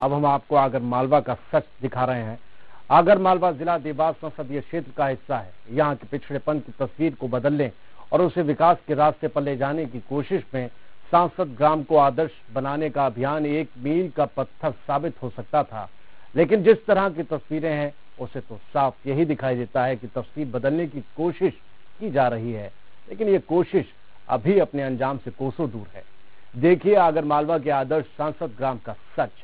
अब हम आपको आगर मालवा का सच दिखा रहे हैं। आगर मालवा जिला देवास संसदीय क्षेत्र का हिस्सा है। यहाँ के पिछड़ेपन की तस्वीर को बदलने और उसे विकास के रास्ते पर ले जाने की कोशिश में सांसद ग्राम को आदर्श बनाने का अभियान एक मील का पत्थर साबित हो सकता था, लेकिन जिस तरह की तस्वीरें हैं उसे तो साफ यही दिखाई देता है कि तस्वीर बदलने की कोशिश की जा रही है, लेकिन ये कोशिश अभी अपने अंजाम से कोसों दूर है। देखिए आगर मालवा के आदर्श सांसद ग्राम का सच।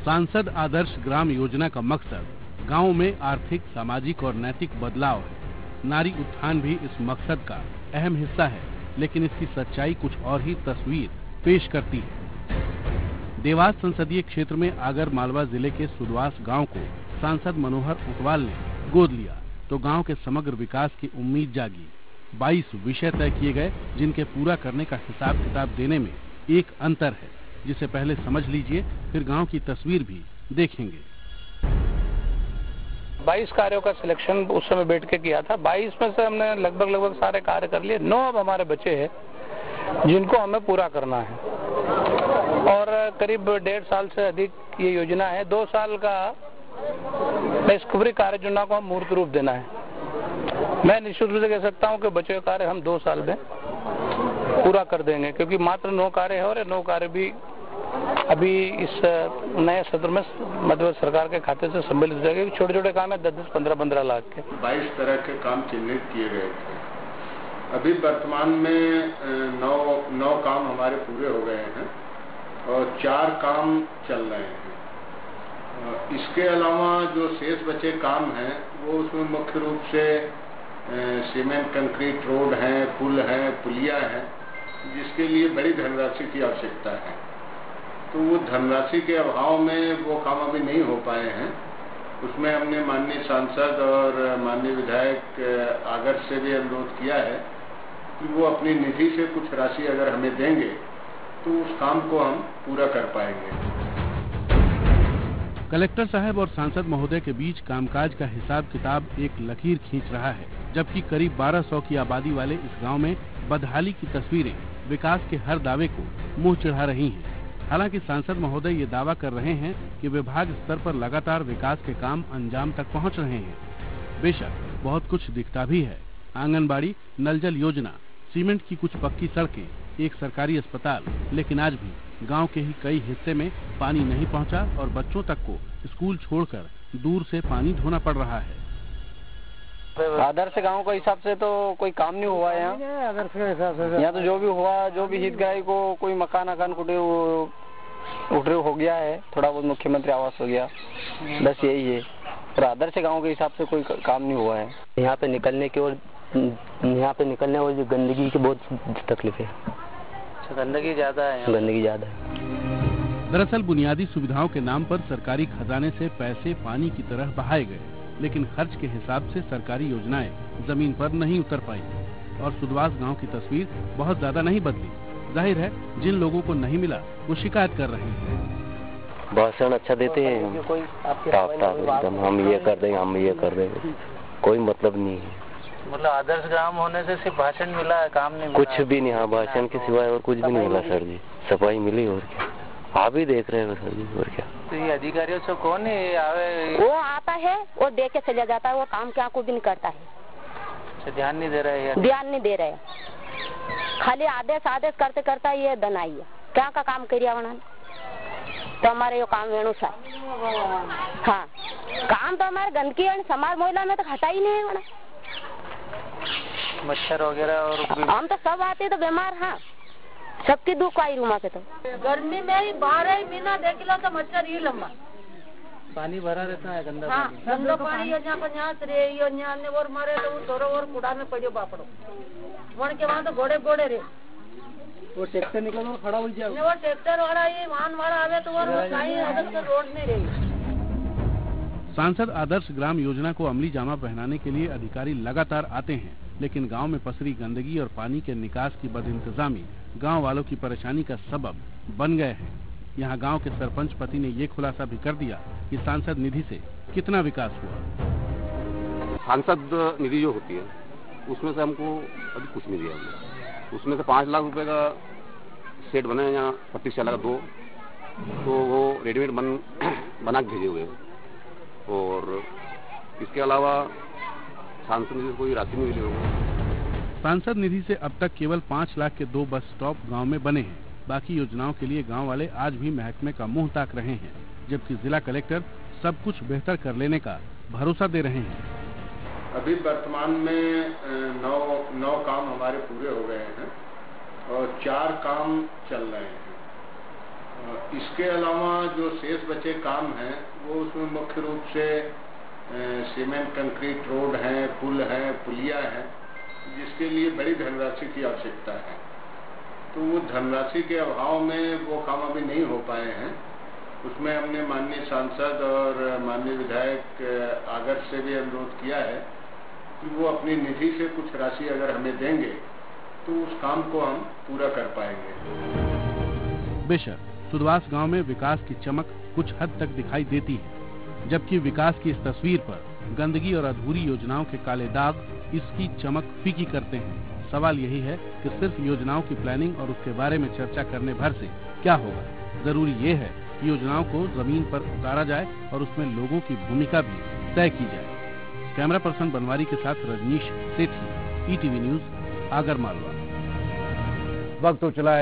सांसद आदर्श ग्राम योजना का मकसद गांव में आर्थिक, सामाजिक और नैतिक बदलाव है। नारी उत्थान भी इस मकसद का अहम हिस्सा है, लेकिन इसकी सच्चाई कुछ और ही तस्वीर पेश करती है। देवास संसदीय क्षेत्र में आगर मालवा जिले के सुदवास गांव को सांसद मनोहर ऊंटवाल ने गोद लिया तो गांव के समग्र विकास की उम्मीद जागी। 22 विषय तय किए गए, जिनके पूरा करने का हिसाब किताब देने में एक अंतर है, जिसे पहले समझ लीजिए, फिर गांव की तस्वीर भी देखेंगे। 22 कार्यों का सिलेक्शन उस समय बैठ के किया था। 22 में से हमने लगभग सारे कार्य कर लिए। 9 अब हमारे बचे हैं जिनको हमें पूरा करना है और करीब 1.5 साल से अधिक ये योजना है। 2 साल का निष्क्रिय कार्य योजना को हम मूर्त रूप देना है। मैं निश्चित रूप से कह सकता हूं कि बचे कार्य हम 2 साल में पूरा कर देंगे, क्योंकि मात्र 9 कार्य है और ये 9 कार्य भी अभी इस नए सत्र में मध्य सरकार के खाते से सम्मिलित हो जाएंगे। छोटे छोटे काम है 10-10, 15-15 लाख के। 22 तरह के काम चिन्हित किए गए थे। अभी वर्तमान में 9 काम हमारे पूरे हो गए हैं और 4 काम चल रहे हैं। इसके अलावा जो शेष बचे काम हैं वो उसमें मुख्य रूप से सीमेंट कंक्रीट रोड है, पुल है, पुलिया है, जिसके लिए बड़ी धनराशि की आवश्यकता है। तो वो धनराशि के अभाव में वो काम अभी नहीं हो पाए हैं। उसमें हमने माननीय सांसद और माननीय विधायक आगर से भी अनुरोध किया है कि वो अपनी निधि से कुछ राशि अगर हमें देंगे तो उस काम को हम पूरा कर पाएंगे। कलेक्टर साहब और सांसद महोदय के बीच कामकाज का हिसाब किताब एक लकीर खींच रहा है, जबकि करीब 1200 की आबादी वाले इस गांव में बदहाली की तस्वीरें विकास के हर दावे को मुंह चढ़ा रही हैं। हालांकि सांसद महोदय ये दावा कर रहे हैं कि विभाग स्तर पर लगातार विकास के काम अंजाम तक पहुंच रहे हैं। बेशक बहुत कुछ दिखता भी है। आंगनबाड़ी, नल जल योजना, सीमेंट की कुछ पक्की सड़कें, एक सरकारी अस्पताल, लेकिन आज भी गांव के ही कई हिस्से में पानी नहीं पहुंचा और बच्चों तक को स्कूल छोड़कर दूर से पानी ढोना पड़ रहा है। आदर्श गांव के हिसाब से तो कोई काम नहीं हुआ है यहाँ तो जो भी हुआ, जो भी हितग्राही को कोई मकान कुटीर हो गया है, थोड़ा बहुत मुख्यमंत्री आवास हो गया, बस यही है। और आदर्श गांव के हिसाब से कोई काम नहीं हुआ है। यहाँ पे निकलने और गंदगी की बहुत तकलीफ है। गंदगी ज्यादा है, गंदगी ज्यादा है। दरअसल बुनियादी सुविधाओं के नाम पर सरकारी खजाने से पैसे पानी की तरह बहाए गए, लेकिन खर्च के हिसाब से सरकारी योजनाएं जमीन पर नहीं उतर पाई और सुदवास गांव की तस्वीर बहुत ज्यादा नहीं बदली। जाहिर है जिन लोगों को नहीं मिला वो शिकायत कर रहे हैं। भाषण अच्छा देते हैं, एकदम हम ये कर देंगे, हम ये कर देंगे, कोई मतलब नहीं है। मतलब आदर्श ग्राम होने से सिर्फ भाषण मिला है, काम नहीं मिला? कुछ भी नहीं। हाँ, भाषण के सिवाय और कुछ भी नहीं मिला सर जी। सफाई मिली और क्या, आप ही देख रहे हैं सर जी, और क्या। तो ये अधिकारियों से कौन है आवे? वो आता है, वो देख के चला जाता है, वो काम क्या को भी नहीं करता है। अच्छा, ध्यान नहीं दे रहे हैं? ध्यान नहीं दे रहे, खाली आदेश करते करता ये दनाई है। क्या का काम करिया बना तो हमारे यो काम वेणु सा। हाँ, काम तो हमारे गंदगी और समाज महिला में तो हटा ही नहीं है बना। मच्छर वगैरह और हम तो सब आते तो बीमार। हाँ, सबकी दुख आई रूमा के तो गर्मी में ही 12 महीना देख लो तो मच्छर ही लंबा पानी भरा रहता है, गंदा पानी। गंदा पानी योजना को न्यास रे योजना ने और मारे तो तोरो और कूड़ा में पड़ियो बापड़ो वन के वहां तो घोड़े रे। वो ट्रैक्टर निकला तो खड़ा हो जाए। वो ट्रैक्टर वाला ये वाहन वाला आवे तो वो कहीं अदर रोड नहीं रही। सांसद आदर्श ग्राम योजना को अमली जामा पहनाने के लिए अधिकारी लगातार आते हैं, लेकिन गांव में पसरी गंदगी और पानी के निकास की बदइंतजामी गांव वालों की परेशानी का सबब बन गए हैं। यहां गांव के सरपंच पति ने ये खुलासा भी कर दिया कि सांसद निधि से कितना विकास हुआ। सांसद निधि जो होती है उसमें से हमको अभी कुछ नहीं दिया। उसमें से 5 लाख रुपए का सेट बने हैं यहाँ प्रतीक्षाला का 2, तो वो रेडीमेड बना के भेजे हुए हैं। और इसके अलावा सांसद निधि से कोई राशि नहीं मिली होगी। सांसद निधि से अब तक केवल 5 लाख के 2 बस स्टॉप गांव में बने हैं। बाकी योजनाओं के लिए गांव वाले आज भी महकमे का मुंह ताक रहे हैं, जबकि जिला कलेक्टर सब कुछ बेहतर कर लेने का भरोसा दे रहे हैं। अभी वर्तमान में 9 काम हमारे पूरे हो गए हैं और 4 काम चल रहे हैं। इसके अलावा जो शेष बचे काम हैं वो उसमें मुख्य रूप से सीमेंट कंक्रीट रोड है, पुल है, पुलिया है, जिसके लिए बड़ी धनराशि की आवश्यकता है। तो वो धनराशि के अभाव में वो काम अभी नहीं हो पाए हैं। उसमें हमने माननीय सांसद और माननीय विधायक आदर्श से भी अनुरोध किया है कि वो अपनी निधि से कुछ राशि अगर हमें देंगे तो उस काम को हम पूरा कर पाएंगे। बेशक सुदवास गांव में विकास की चमक कुछ हद तक दिखाई देती है, जबकि विकास की इस तस्वीर पर गंदगी और अधूरी योजनाओं के काले दाग इसकी चमक फीकी करते हैं। सवाल यही है कि सिर्फ योजनाओं की प्लानिंग और उसके बारे में चर्चा करने भर से क्या होगा। जरूरी ये है कि योजनाओं को जमीन पर उतारा जाए और उसमें लोगों की भूमिका भी तय की जाए। कैमरा पर्सन बनवारी के साथ रजनीश सेठी, ETV न्यूज, आगरमालवा। वक्त तो चला है